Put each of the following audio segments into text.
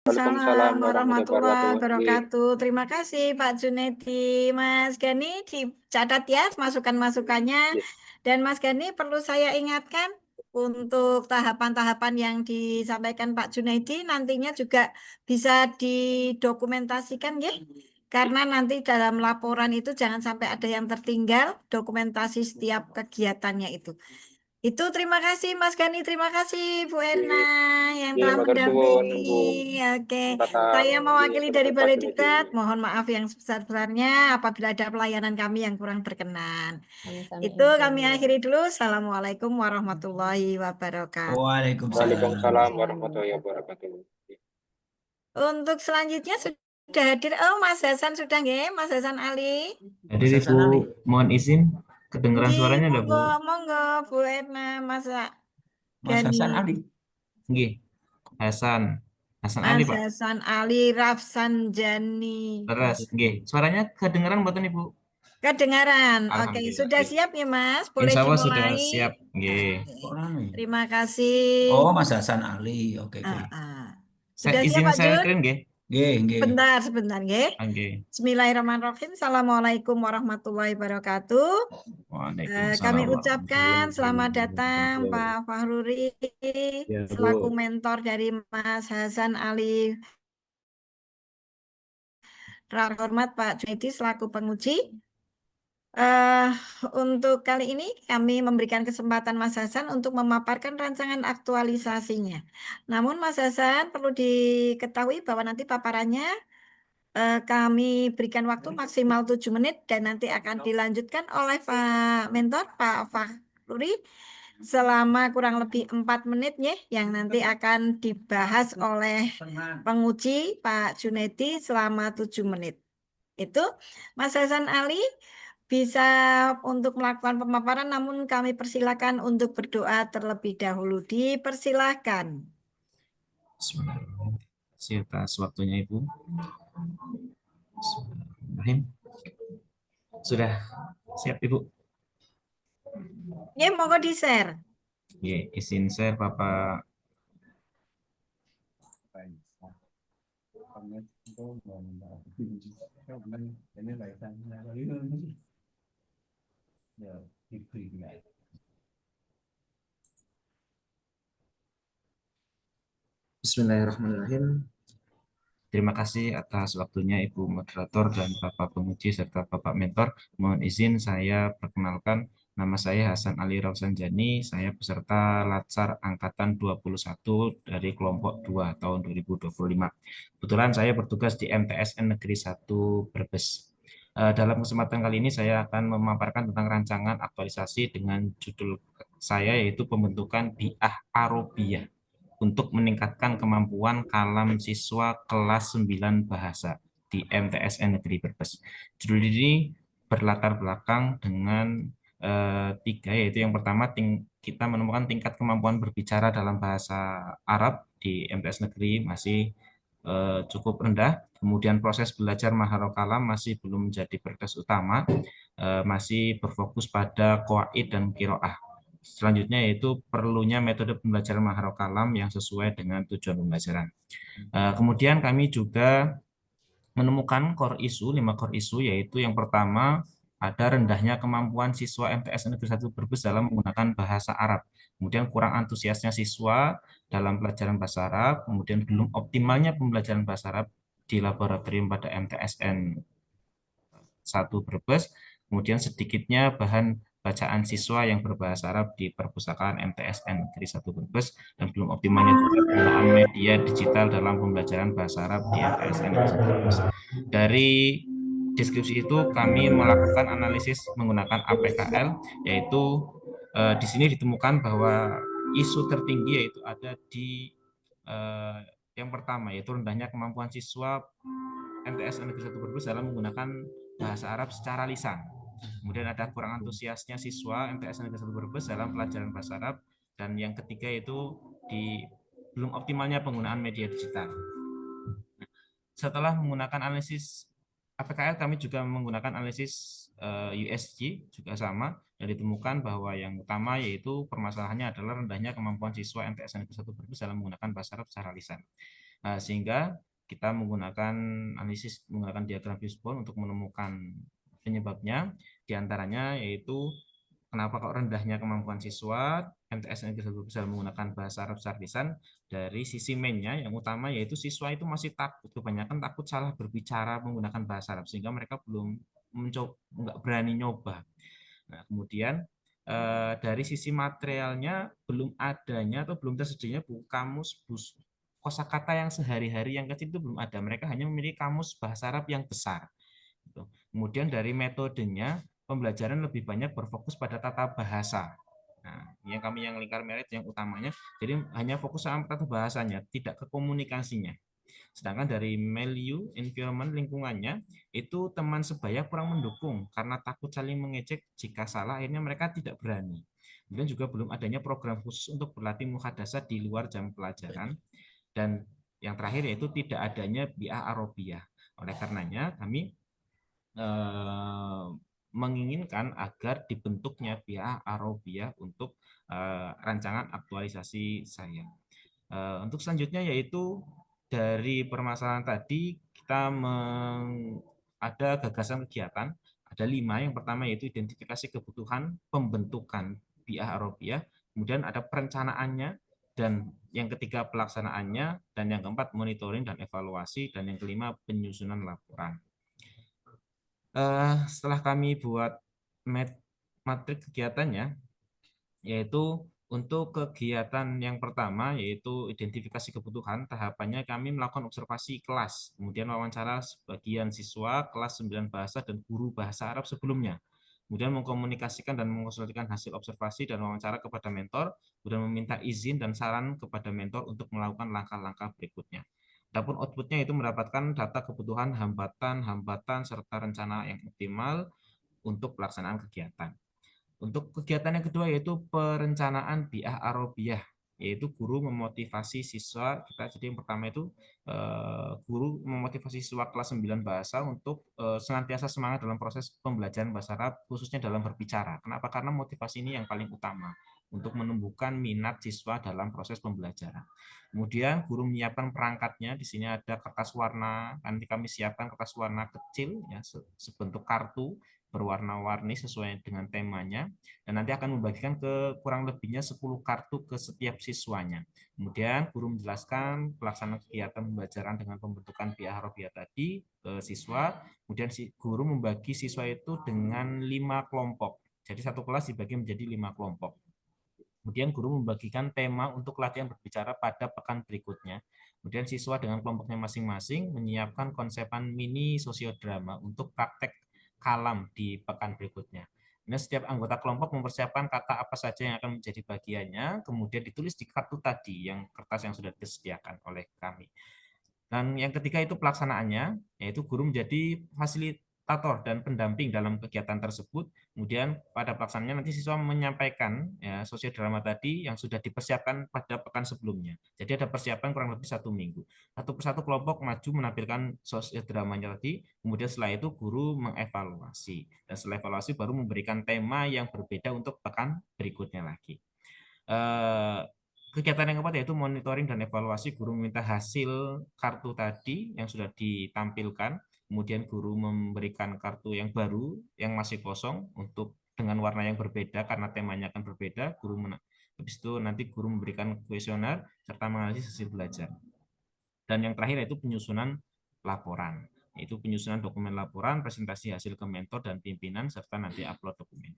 Waalaikumsalam Assalamualaikum warahmatullahi warahmatullahi wabarakatuh. wabarakatuh. Terima kasih Pak Junedi. Mas Gani dicatat ya masukan-masukannya. Ya, Dan Mas Gani perlu saya ingatkan untuk tahapan-tahapan yang disampaikan Pak Junedi nantinya juga bisa didokumentasikan ya. Karena nanti dalam laporan itu jangan sampai ada yang tertinggal dokumentasi setiap kegiatannya itu. Itu terima kasih Mas Gani, terima kasih Bu Erna ya, yang ya, telah matur suwun, mendampingi. Bu Oke, Tata, saya ya, mewakili dari selamat Pak Balai Junedi. Diklat. Mohon maaf yang sebesar-besarnya apabila ada pelayanan kami yang kurang berkenan. Itu kami akhiri dulu. Assalamualaikum warahmatullahi wabarakatuh. Waalaikumsalam. Waalaikumsalam warahmatullahi wabarakatuh. Untuk selanjutnya sudah hadir. Oh, Mas Hasan sudah nggih, Mas Hasan Ali. Hadir Ibu, mohon izin kedengaran Nggih, suaranya enggak Bu? monggo, monggo Bu Erna, Mas Mas Gani. Hasan Ali. Nggih, Hasan. Hasan Ali, Mas Pak. Hasan Ali Rafsanjani. Leres, nggih. Suaranya kedengaran mboten Ibu? Kedengaran. Oke, Alhamdulillah. sudah Nggih. siap ya Mas? Boleh Insya Allah sudah dimulai. siap. Nggih. Oke. Terima kasih. Oh, Mas Hasan Ali. Oke, oke. Saya Sudah siap izin Pak saya Jun? screen nggih. Nggih, nggih. Sebentar, nggih. Nggih. Bismillahirrahmanirrahim. Assalamualaikum warahmatullahi wabarakatuh. Waalaikumsalam Kami warahmatullahi ucapkan selamat datang wabarakatuh. Pak Fahruri Ya, selaku Bu. mentor dari Mas Hasan Ali. Hormat Pak Junedi selaku penguji. Eh, untuk kali ini kami memberikan kesempatan Mas Hasan untuk memaparkan rancangan aktualisasinya. Namun Mas Hasan perlu diketahui bahwa nanti paparannya kami berikan waktu maksimal 7 menit dan nanti akan dilanjutkan oleh Pak Mentor, Pak Fahruri selama kurang lebih 4 menit ya, yang nanti akan dibahas oleh penguji Pak Junedi selama 7 menit. Itu Mas Hasan Ali bisa untuk melakukan pemaparan, namun kami persilakan untuk berdoa terlebih dahulu. Dipersilahkan. Bismillahirrahmanirrahim. Terima kasih atas waktunya Ibu. Bismillahirrahmanirrahim. Sudah siap Ibu? Ya, monggo di-share. Ya, izin share Bapak. Bismillahirrahmanirrahim. Terima kasih atas waktunya Ibu Moderator dan Bapak Penguji serta Bapak Mentor. Mohon izin saya perkenalkan, nama saya Hasan Ali Rausanjani, saya peserta Latsar Angkatan 21 dari kelompok 2 tahun 2025. Kebetulan saya bertugas di MTSN Negeri 1 Brebes. Dalam kesempatan kali ini saya akan memaparkan tentang rancangan aktualisasi dengan judul saya yaitu pembentukan Bi'ah Arabiyah untuk meningkatkan kemampuan kalam siswa kelas 9 bahasa di MTSN Negeri Brebes. Judul ini berlatar belakang dengan tiga, yaitu yang pertama kita menemukan tingkat kemampuan berbicara dalam bahasa Arab di MTS Negeri masih cukup rendah. Kemudian proses belajar maharah kalam masih belum menjadi prioritas utama, masih berfokus pada qawaid dan qiraah. Selanjutnya yaitu perlunya metode pembelajaran maharah kalam yang sesuai dengan tujuan pembelajaran. Kemudian kami juga menemukan core issue, 5 core issue, yaitu yang pertama ada rendahnya kemampuan siswa MTS Negeri 1 Brebes dalam menggunakan bahasa Arab. Kemudian kurang antusiasnya siswa dalam pelajaran bahasa Arab, kemudian belum optimalnya pembelajaran bahasa Arab di laboratorium pada MTSN 1 Brebes, kemudian sedikitnya bahan bacaan siswa yang berbahasa Arab di perpustakaan MTSN Negeri 1 Brebes, dan belum optimalnya juga penggunaan media digital dalam pembelajaran bahasa Arab di MTSN Negeri 1 Brebes. Dari deskripsi itu kami melakukan analisis menggunakan APKL, yaitu di sini ditemukan bahwa isu tertinggi yaitu ada di yang pertama, yaitu rendahnya kemampuan siswa MTSN Negeri 1 Brebes dalam menggunakan bahasa Arab secara lisan. Kemudian ada kurang antusiasnya siswa MTSN Negeri 1 Brebes dalam pelajaran bahasa Arab, dan yang ketiga itu belum optimalnya penggunaan media digital. Setelah menggunakan analisis APKL, kami juga menggunakan analisis USG juga sama, dan ditemukan bahwa yang utama yaitu permasalahannya adalah rendahnya kemampuan siswa MTSN Negeri 1 Brebes dalam menggunakan bahasa Arab secara lisan. Sehingga kita menggunakan analisis menggunakan diagram fishbone untuk menemukan penyebabnya. Di antaranya yaitu kenapa kok rendahnya kemampuan siswa MTS Negeri 1 bisa menggunakan bahasa Arab secara lisan. Dari sisi mainnya yang utama yaitu siswa itu masih takut, kebanyakan takut salah berbicara menggunakan bahasa Arab sehingga mereka belum mencoba, nggak berani nyoba. Nah, kemudian dari sisi materialnya belum adanya atau belum tersedianya buku kamus kosakata yang sehari-hari yang kecil itu belum ada. Mereka hanya memiliki kamus bahasa Arab yang besar. Gitu. Kemudian dari metodenya pembelajaran lebih banyak berfokus pada tata bahasa. Nah, yang lingkar merah yang utamanya, jadi hanya fokus sama tata bahasanya, tidak ke komunikasinya. Sedangkan dari milieu, environment, lingkungannya, itu teman sebaya kurang mendukung karena takut saling mengejek jika salah, akhirnya mereka tidak berani. Kemudian juga belum adanya program khusus untuk berlatih muhadasah di luar jam pelajaran. Dan yang terakhir yaitu tidak adanya bi'ah arabiyah. Oleh karenanya kami menginginkan agar dibentuknya bi'ah arabiyah untuk rancangan aktualisasi saya. Untuk selanjutnya yaitu dari permasalahan tadi kita ada gagasan kegiatan, ada 5. Yang pertama yaitu identifikasi kebutuhan pembentukan bi'ah arabiyah, kemudian ada perencanaannya, dan yang ketiga pelaksanaannya, dan yang keempat monitoring dan evaluasi, dan yang kelima penyusunan laporan. Setelah kami buat matrik kegiatannya, yaitu untuk kegiatan yang pertama yaitu identifikasi kebutuhan, tahapannya kami melakukan observasi kelas, kemudian wawancara sebagian siswa kelas 9 bahasa dan guru bahasa Arab sebelumnya, kemudian mengkomunikasikan dan mengonsultasikan hasil observasi dan wawancara kepada mentor, kemudian meminta izin dan saran kepada mentor untuk melakukan langkah-langkah berikutnya. Adapun outputnya itu mendapatkan data kebutuhan, hambatan, serta rencana yang optimal untuk pelaksanaan kegiatan. Untuk kegiatan yang kedua yaitu perencanaan bi'ah arabiyah, yaitu guru memotivasi siswa kita. Jadi yang pertama itu guru memotivasi siswa kelas 9 bahasa untuk senantiasa semangat dalam proses pembelajaran bahasa Arab, khususnya dalam berbicara. Kenapa? Karena motivasi ini yang paling utama untuk menumbuhkan minat siswa dalam proses pembelajaran. Kemudian guru menyiapkan perangkatnya. Di sini ada kertas warna, nanti kami siapkan kertas warna kecil ya sebentuk kartu berwarna-warni sesuai dengan temanya, dan nanti akan membagikan ke kurang lebihnya 10 kartu ke setiap siswanya. Kemudian guru menjelaskan pelaksanaan kegiatan pembelajaran dengan pembentukan bi'ah arabiyah tadi ke siswa. Kemudian si guru membagi siswa itu dengan 5 kelompok. Jadi satu kelas dibagi menjadi 5 kelompok. Kemudian guru membagikan tema untuk latihan berbicara pada pekan berikutnya. Kemudian siswa dengan kelompoknya masing-masing menyiapkan konsepan mini sosiodrama untuk praktek kalam di pekan berikutnya. Nah, setiap anggota kelompok mempersiapkan kata apa saja yang akan menjadi bagiannya, kemudian ditulis di kartu tadi, yang kertas yang sudah disediakan oleh kami. Dan yang ketiga itu pelaksanaannya, yaitu guru menjadi fasilitator dan pendamping dalam kegiatan tersebut. Kemudian pada pelaksanaannya nanti siswa menyampaikan ya, sosiodrama tadi yang sudah dipersiapkan pada pekan sebelumnya. Jadi ada persiapan kurang lebih 1 minggu. Satu persatu kelompok maju menampilkan sosiodramanya tadi, kemudian setelah itu guru mengevaluasi. Dan setelah evaluasi baru memberikan tema yang berbeda untuk pekan berikutnya lagi. Kegiatan yang keempat yaitu monitoring dan evaluasi. Guru meminta hasil kartu tadi yang sudah ditampilkan, kemudian guru memberikan kartu yang baru yang masih kosong untuk dengan warna yang berbeda karena temanya akan berbeda. Habis itu nanti guru memberikan kuesioner serta menganalisis hasil belajar. Dan yang terakhir yaitu penyusunan laporan, yaitu penyusunan dokumen laporan, presentasi hasil ke mentor dan pimpinan, serta nanti upload dokumen.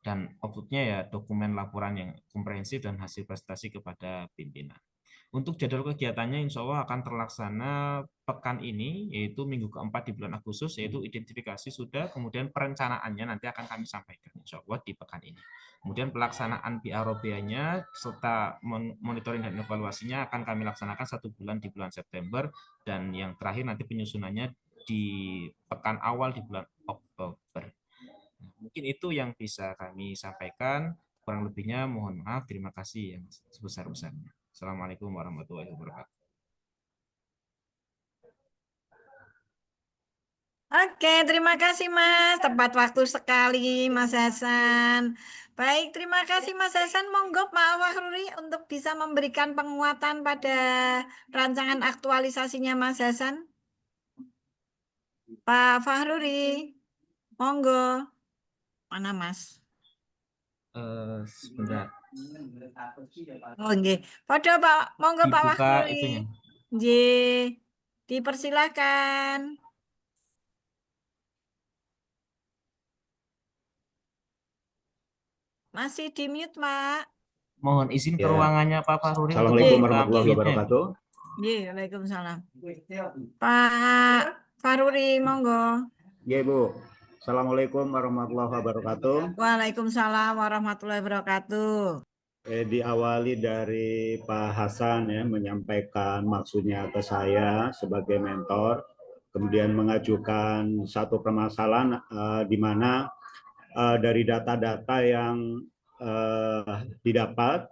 Dan outputnya ya dokumen laporan yang komprehensif dan hasil presentasi kepada pimpinan. Untuk jadwal kegiatannya insya Allah akan terlaksana pekan ini, yaitu minggu keempat di bulan Agustus, yaitu identifikasi sudah, kemudian perencanaannya nanti akan kami sampaikan insya Allah di pekan ini. Kemudian pelaksanaan BROBA-nya serta monitoring dan evaluasinya akan kami laksanakan 1 bulan di bulan September, dan yang terakhir nanti penyusunannya di pekan awal di bulan Oktober. Mungkin itu yang bisa kami sampaikan. Kurang lebihnya mohon maaf. Terima kasih yang sebesar-besarnya. Assalamualaikum warahmatullahi wabarakatuh. Oke, terima kasih Mas. Tepat waktu sekali Mas Hasan. Baik, terima kasih Mas Hasan. Monggo Pak Fahruri untuk bisa memberikan penguatan pada rancangan aktualisasinya Mas Hasan. Pak Fahruri, monggo. Mana Mas? Sebentar. Oh, nggih. Padha Pak, monggo Pak Dibuka Fahruri. itunya. Nggih. Dipersilakan. Masih di mute, Pak. Mohon izin ke Ya. ruangannya Pak Fahruri untuk Assalamualaikum Iya. warahmatullahi membuka mute-nya. wabarakatuh. Nggih, Waalaikumsalam. Pak Fahruri, monggo. Ya Ibu. Assalamualaikum warahmatullahi wabarakatuh. Waalaikumsalam warahmatullahi wabarakatuh. Diawali dari Pak Hasan ya menyampaikan maksudnya ke saya sebagai mentor, kemudian mengajukan satu permasalahan di mana dari data-data yang didapat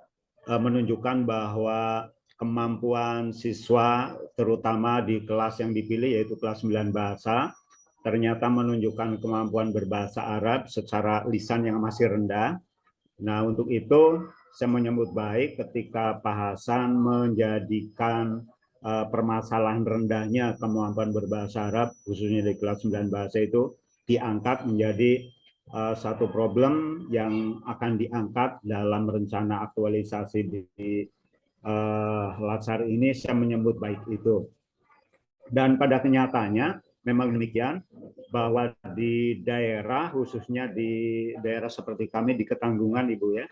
menunjukkan bahwa kemampuan siswa terutama di kelas yang dipilih yaitu kelas 9 bahasa ternyata menunjukkan kemampuan berbahasa Arab secara lisan yang masih rendah. Nah, untuk itu saya menyambut baik ketika Pak Hasan menjadikan permasalahan rendahnya kemampuan berbahasa Arab khususnya di kelas 9 bahasa itu diangkat menjadi satu problem yang akan diangkat dalam rencana aktualisasi di Latsar ini. Saya menyambut baik itu. Dan pada kenyataannya memang demikian bahwa di daerah khususnya di daerah seperti kami di Ketanggungan Ibu ya,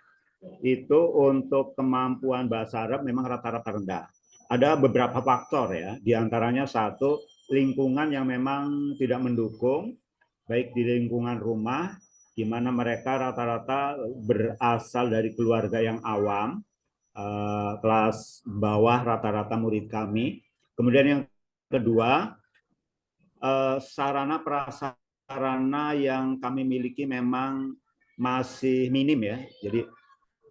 itu untuk kemampuan bahasa Arab memang rata-rata rendah. Ada beberapa faktor ya, diantaranya satu lingkungan yang memang tidak mendukung, baik di lingkungan rumah, di mana mereka rata-rata berasal dari keluarga yang awam, kelas bawah rata-rata murid kami. Kemudian yang kedua, sarana prasarana yang kami miliki memang masih minim ya, jadi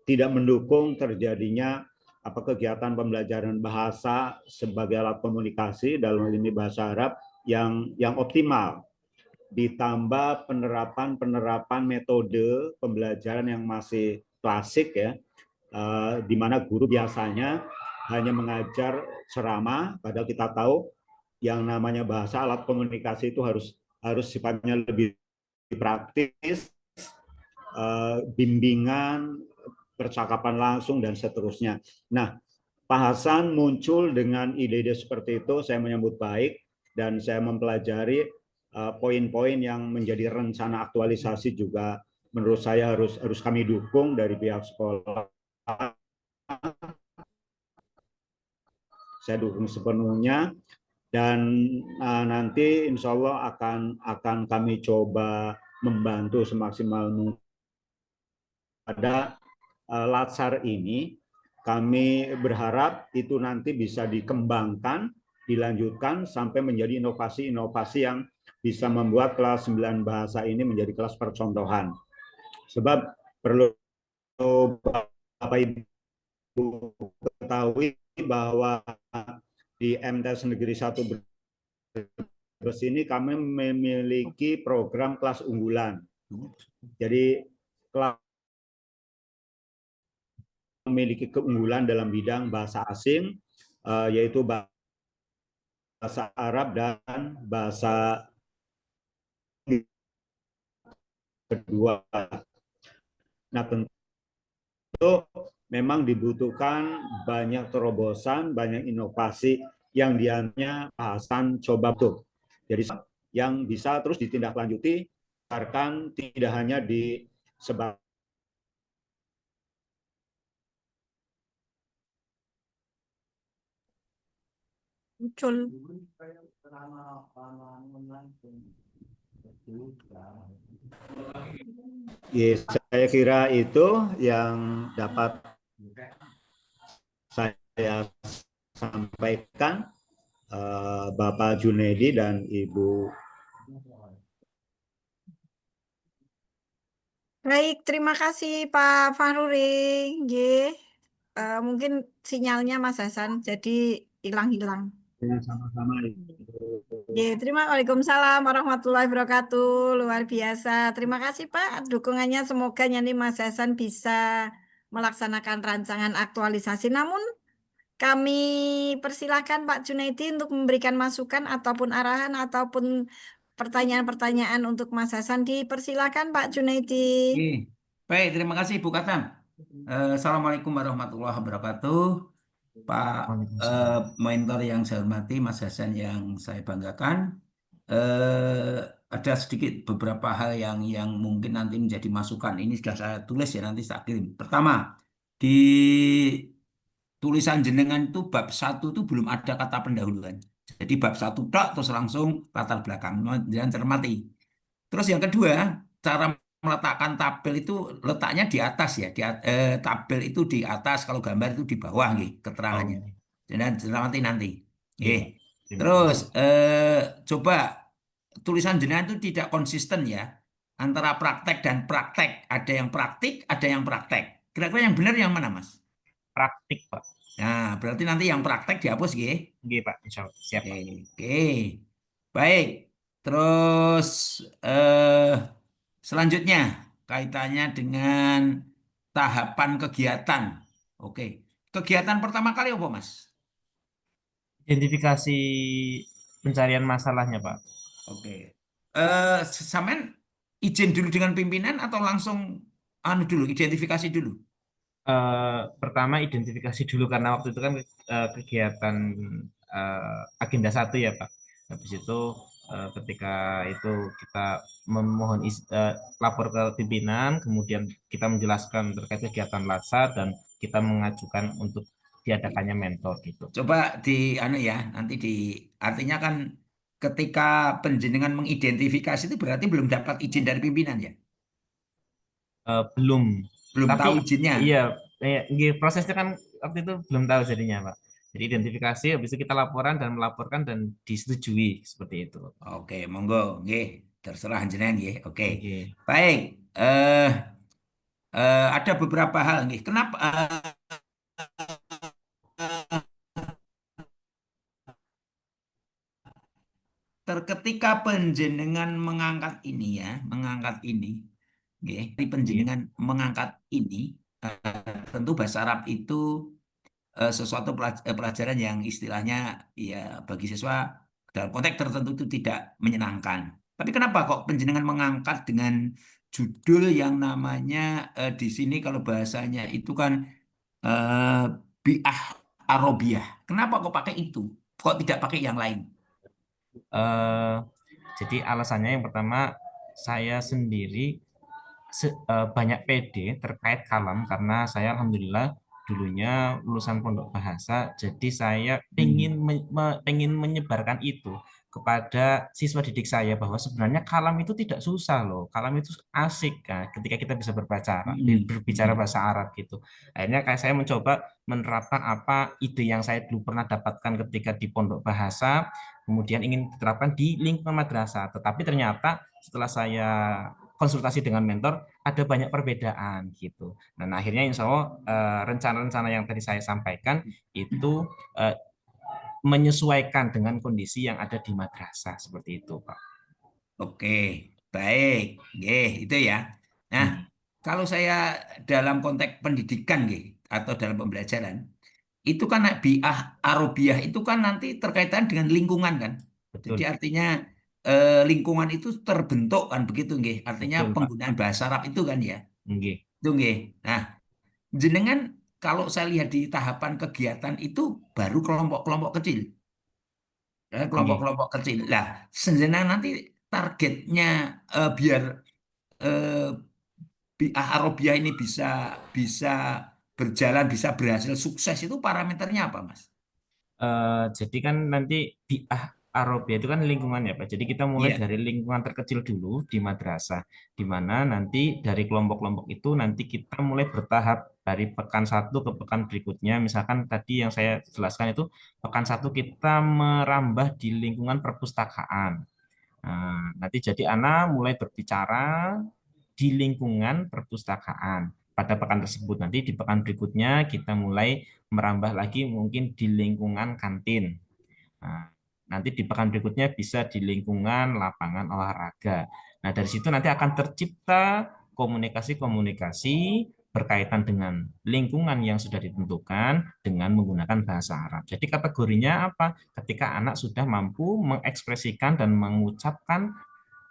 tidak mendukung terjadinya kegiatan pembelajaran bahasa sebagai alat komunikasi dalam hal ini bahasa Arab yang optimal. Ditambah penerapan metode pembelajaran yang masih klasik ya, di mana guru biasanya hanya mengajar ceramah, padahal kita tahu yang namanya bahasa alat komunikasi itu harus sifatnya lebih praktis, bimbingan, percakapan langsung dan seterusnya. Nah, Pak Hasan muncul dengan ide-ide seperti itu, saya menyambut baik dan saya mempelajari poin-poin yang menjadi rencana aktualisasi juga menurut saya harus kami dukung dari pihak sekolah. Saya dukung sepenuhnya dan nanti insya Allah akan kami coba membantu semaksimal mungkin. Pada Latsar ini kami berharap itu nanti bisa dikembangkan, dilanjutkan sampai menjadi inovasi-inovasi yang bisa membuat kelas 9 bahasa ini menjadi kelas percontohan. Sebab perlu Bapak Ibu ketahui bahwa di MTs Negeri 1 Brebes ini kami memiliki program kelas unggulan. Jadi kelas memiliki keunggulan dalam bidang bahasa asing, yaitu bahasa Arab dan bahasa kedua. Nah, tentu memang dibutuhkan banyak terobosan, banyak inovasi yang diantaranya Pak Hasan coba tuh. Jadi yang bisa terus ditindaklanjuti, akan tidak hanya di sebagai Muncul. Ya, saya kira itu yang dapat saya sampaikan, Bapak Junedi dan Ibu. Baik, terima kasih Pak Fahruri. Nggih. Mungkin sinyalnya Mas Hasan jadi hilang-hilang. Sama-sama. Waalaikumsalam warahmatullahi wabarakatuh. Luar biasa. Terima kasih Pak dukungannya. Semoga nanti Mas Hasan bisa melaksanakan rancangan aktualisasi. Namun kami persilakan Pak Junaidi untuk memberikan masukan ataupun arahan ataupun pertanyaan-pertanyaan untuk Mas Hasan. Dipersilakan Pak Junaidi. Oke. Baik, terima kasih Bu Katam. Assalamualaikum warahmatullahi wabarakatuh. Pak mentor yang saya hormati, Mas Hasan yang saya banggakan. Ada sedikit beberapa hal yang mungkin nanti menjadi masukan. Ini sudah saya tulis ya, nanti saya kirim. Pertama, di tulisan jenengan itu bab 1 itu belum ada kata pendahuluan. Jadi bab 1 tok terus langsung latar belakang. Jangan cermati. Terus yang kedua, cara meletakkan tabel itu letaknya di atas ya. Tabel itu di atas, kalau gambar itu di bawah nih keterangannya. Jangan cermati nanti. Iya, Oke. Pak. Terima Terus kasih. coba tulisan jenengan itu tidak konsisten ya antara praktek dan praktek. Ada yang praktik, ada yang praktek. Kira-kira yang benar yang mana, Mas? Praktik, Pak. Nah, berarti nanti yang praktek dihapus, nggih. Oke, Pak. Insya Allah. Siap, Pak. Oke. Baik. Terus selanjutnya kaitannya dengan tahapan kegiatan. Oke. Kegiatan pertama kali apa, Mas? Identifikasi pencarian masalahnya, Pak. Oke. Sampean izin dulu dengan pimpinan atau langsung anu dulu, identifikasi dulu? Pertama identifikasi dulu karena waktu itu kan kegiatan agenda 1 ya Pak. Habis itu ketika itu kita memohon lapor ke pimpinan, kemudian kita menjelaskan terkait kegiatan LASA dan kita mengajukan untuk diadakannya mentor gitu. Coba di anu ya, nanti di artinya kan ketika penjenengan mengidentifikasi itu berarti belum dapat izin dari pimpinan ya? Belum. Belum Tapi tahu izinnya. iya, prosesnya kan waktu itu belum tahu jadinya Pak. Jadi identifikasi, habis itu kita laporan dan melaporkan dan disetujui seperti itu. Oke, monggo, nggih, terserah jenengan nggih. Oke. Oke. Baik, ada beberapa hal nggih. Kenapa ketika penjenengan mengangkat ini ya, mengangkat ini, nggih, di penjenengan mengangkat ini, tentu bahasa Arab itu sesuatu pelajaran yang istilahnya ya bagi siswa dalam konteks tertentu itu tidak menyenangkan. Tapi kenapa kok penjenengan mengangkat dengan judul yang namanya di sini kalau bahasanya itu kan bi'ah Arabiyah. Kenapa kok pakai itu? Kok tidak pakai yang lain? Jadi alasannya yang pertama, saya sendiri banyak PD terkait kalam karena saya alhamdulillah dulunya lulusan pondok bahasa, jadi saya ingin menyebarkan itu kepada siswa didik saya bahwa sebenarnya kalam itu tidak susah loh, kalam itu asik kan ketika kita bisa berbicara bahasa Arab gitu. Akhirnya kayak saya mencoba menerapkan apa ide yang saya dulu pernah dapatkan ketika di pondok bahasa, kemudian ingin diterapkan di lingkungan madrasah. Tetapi ternyata setelah saya konsultasi dengan mentor ada banyak perbedaan gitu. Dan akhirnya insya Allah rencana-rencana yang tadi saya sampaikan itu menyesuaikan dengan kondisi yang ada di madrasah seperti itu, Pak. Oke, baik, itu ya. Nah, kalau saya dalam konteks pendidikan atau dalam pembelajaran, itu kan bi'ah Arabiyah itu kan nanti terkaitan dengan lingkungan kan. Betul. Jadi artinya lingkungan itu terbentuk kan begitu nggih. Artinya Betul, penggunaan bahasa Arab itu kan ya. Nggih. Itu nggih. Nah, jenengan kalau saya lihat di tahapan kegiatan itu baru kelompok-kelompok kecil. Kelompok-kelompok kecil. Lah, jenengan nanti targetnya biar bi'ah Arabiyah ini bisa berjalan, bisa berhasil sukses itu parameternya apa, Mas? Jadi kan nanti bi'ah Arabia itu kan lingkungan ya Pak. Jadi kita mulai dari lingkungan terkecil dulu di madrasah, di mana nanti dari kelompok-kelompok itu nanti kita mulai bertahap dari pekan 1 ke pekan berikutnya. Misalkan tadi yang saya jelaskan itu pekan 1 kita merambah di lingkungan perpustakaan. Nah, nanti jadi anak mulai berbicara di lingkungan perpustakaan. Pada pekan tersebut nanti di pekan berikutnya kita mulai merambah lagi mungkin di lingkungan kantin. Nah, Nanti di pekan berikutnya bisa di lingkungan lapangan olahraga. Nah, dari situ nanti akan tercipta komunikasi-komunikasi berkaitan dengan lingkungan yang sudah ditentukan dengan menggunakan bahasa Arab. Jadi kategorinya apa? Ketika anak sudah mampu mengekspresikan dan mengucapkan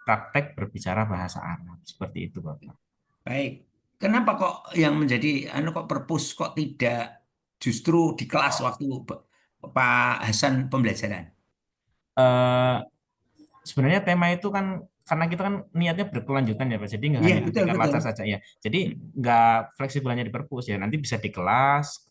praktek berbicara bahasa Arab. Seperti itu, Bapak. Baik. Kenapa kok yang menjadi kok perpus kok tidak justru di kelas waktu Pak Hasan pembelajaran? Eh, Sebenarnya tema itu kan karena kita kan niatnya berkelanjutan ya Pak. Jadi nggak Iya, hanya betul ketika betul. laca saja ya. Jadi nggak fleksibel hanya di perpus ya. Nanti bisa di kelas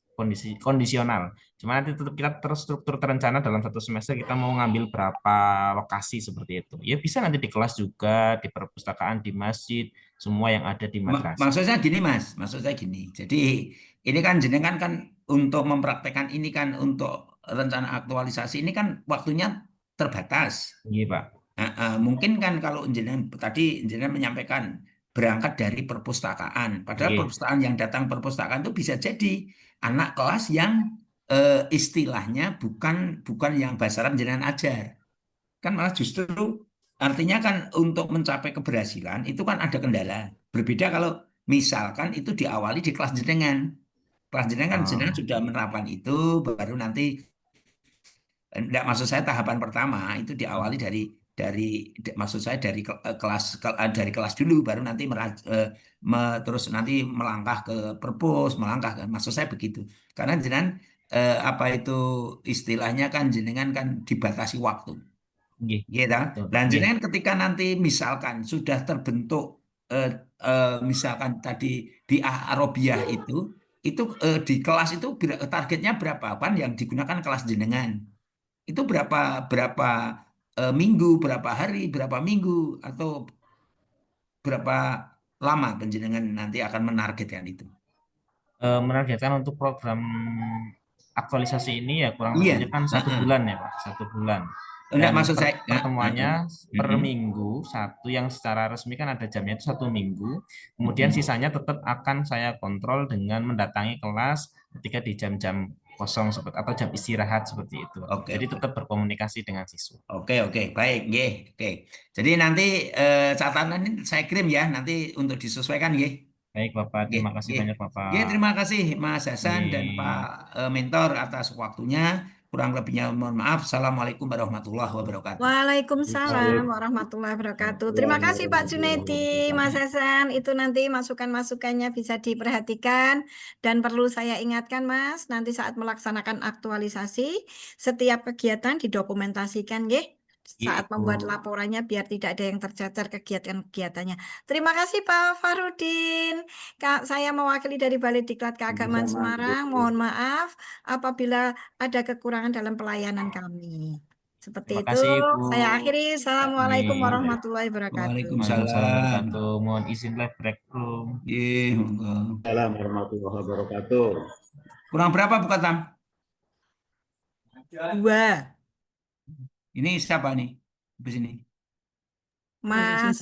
kondisional. Cuma nanti tetap kita terstruktur terencana dalam satu semester kita mau ngambil berapa lokasi seperti itu. Ya bisa nanti di kelas juga, di perpustakaan, di masjid, semua yang ada di madrasah. Maksud saya gini Mas, maksud saya gini. Jadi ini kan jenengan kan untuk mempraktekkan ini kan untuk rencana aktualisasi ini kan waktunya terbatas. Iya Pak. Mungkin kan kalau jenengan tadi jenengan menyampaikan berangkat dari perpustakaan, padahal Iya. perpustakaan yang datang perpustakaan itu bisa jadi anak kelas yang istilahnya bukan bukan yang bahasa Arab jenengan ajar. Kan malah justru artinya kan untuk mencapai keberhasilan itu kan ada kendala. Berbeda kalau misalkan itu diawali di kelas jenengan. Kelas jenengan kan jenengan Oh, sudah menerapkan itu, baru nanti enggak, maksud saya tahapan pertama itu diawali dari maksud saya dari dari kelas dulu, baru nanti terus nanti melangkah ke perpus, melangkah ke, maksud saya begitu. Karena jenengan apa itu istilahnya kan jenengan kan dibatasi waktu. iya. Gitu. Betul. Dan Iya. jenengan ketika nanti misalkan sudah terbentuk eh, misalkan tadi di Arabiah itu di kelas itu targetnya berapa kan yang digunakan kelas jenengan itu berapa berapa minggu, berapa hari, berapa minggu atau berapa lama penjenengan nanti akan menargetkan itu. Menargetkan untuk program aktualisasi ini ya kurang Iya, lebihnya kan satu heeh. bulan ya Pak, satu bulan. Enggak Dan maksud saya, ya, heeh. pertemuannya per Mm-mm, minggu satu yang secara resmi kan ada jamnya itu satu minggu. Kemudian mm-mm. sisanya tetap akan saya kontrol dengan mendatangi kelas ketika di jam-jam kosong seperti atau jam istirahat seperti itu, Bapak. Oke, Jadi oke. tetap berkomunikasi dengan siswa. Oke, oke, baik, nggih, oke. Jadi nanti catatan ini saya kirim ya, nanti untuk disesuaikan, nggih. Baik Bapak, Nggih, terima kasih nggih. banyak Nggih, Bapak. terima kasih Mas Hasan dan Pak Nggih. Mentor atas waktunya. Kurang lebihnya mohon maaf. Assalamualaikum warahmatullahi wabarakatuh. Waalaikumsalam Waalaikumsalam warahmatullahi wabarakatuh. Terima warahmatullahi kasih Pak Junedi, Mas wabarakatuh. Hasan. Itu nanti masukan-masukannya bisa diperhatikan dan perlu saya ingatkan Mas, nanti saat melaksanakan aktualisasi, setiap kegiatan didokumentasikan, nggih. Iya Saat Ibu. membuat laporannya biar tidak ada yang tercecer kegiatan-kegiatannya. Terima kasih Pak Farudin. Kak, saya mewakili dari Balai Diklat Keagamaan Sama-sama, Bu. Semarang. Mohon maaf apabila ada kekurangan dalam pelayanan kami. Seperti Terima itu, kasih Ibu. saya akhiri. Assalamualaikum Nggih. warahmatullahi wabarakatuh. Waalaikumsalam Waalaikumsalam. warahmatullahi wabarakatuh. Mohon izin live break room. Nggih, monggo. Assalamualaikum warahmatullahi wabarakatuh. Kurang berapa Bu Katam? Dua, Ini siapa nih? Di sini. Mas